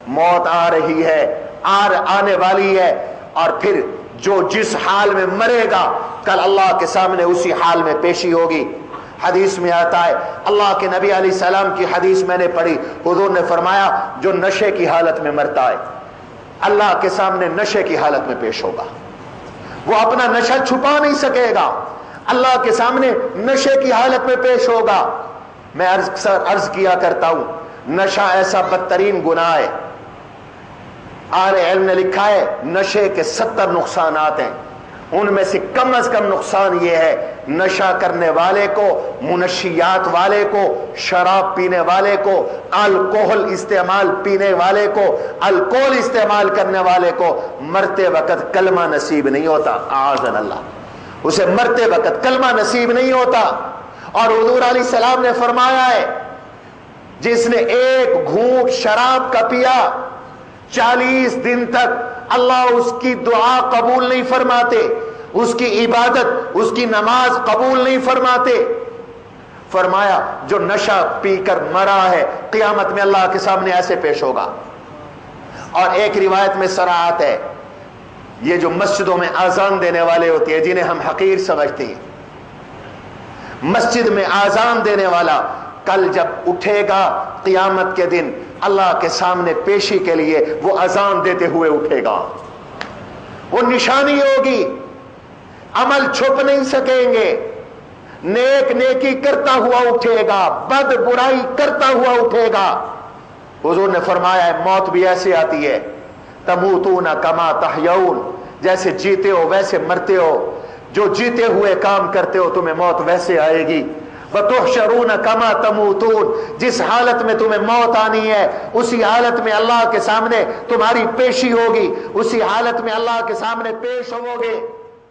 موت آ رہی ہے، آنے والی ہے، اور پھر جو جس حال میں مرے گا کل اللہ کے سامنے اسی حال میں پیشی ہوگی۔ حدیث میں آتا ہے، اللہ کے نبی علیہ السلام کی حدیث میں نے پڑھی، حضور نے فرمایا جو نشے کی حالت میں مرتا ہے اللہ کے سامنے نشے کی حالت میں پیش ہوگا، وہ اپنا نشہ چھپا نہیں سکے گا، اللہ کے سامنے نشے کی حالت میں پیش ہوگا۔ میں عرض کیا کرتا ہوں، نشہ ایسا بدترین گناہ ہے، اہل علم نے لکھا ہے نشے کے 70 نقصانات ہیں، ان میں سے کم از کم نقصان یہ ہے نشہ کرنے والے کو، منشیات والے کو، شراب پینے والے کو، الکوہل استعمال کرنے والے کو مرتے وقت کلمہ نصیب نہیں ہوتا، اعاذنا اللہ، اسے مرتے وقت کلمہ نصیب نہیں ہوتا۔ اور حضور علیہ السلام نے فرمایا ہے جس نے ایک گھونٹ شراب کا پیا 40 دن تک اللہ اس کی دعا قبول نہیں فرماتے، اس کی عبادت، اس کی نماز قبول نہیں فرماتے۔ فرمایا جو نشہ پی کر مرا ہے قیامت میں اللہ کے سامنے ایسے پیش ہوگا۔ اور ایک روایت میں صراحت ہے، یہ جو مسجدوں میں اذان دینے والے ہوتے ہیں جنہیں ہم حقیر سمجھتے ہیں، مسجد میں اذان دینے والا کل جب اٹھے گا قیامت کے دن اللہ کے سامنے پیشی کے لیے وہ اذان دیتے ہوئے اٹھے گا، وہ نشانی ہوگی، عمل چھپ نہیں سکیں گے، نیک نیکی کرتا ہوا اٹھے گا، بد برائی کرتا ہوا اٹھے گا۔ حضور نے فرمایا ہے موت بھی ایسے آتی ہے، تموتون کما تحیون، جیسے جیتے ہو ویسے مرتے ہو، جو جیتے ہوئے کام کرتے ہو تمہیں موت ویسے آئے گی۔ وَتُحْشَرُونَ كَمَا تَمُوتُونَ، جس حالت میں تمہیں موت آنی ہے اسی حالت میں اللہ کے سامنے تمہاری پیشی ہوگی، اسی حالت میں اللہ کے سامنے پیش ہوگے۔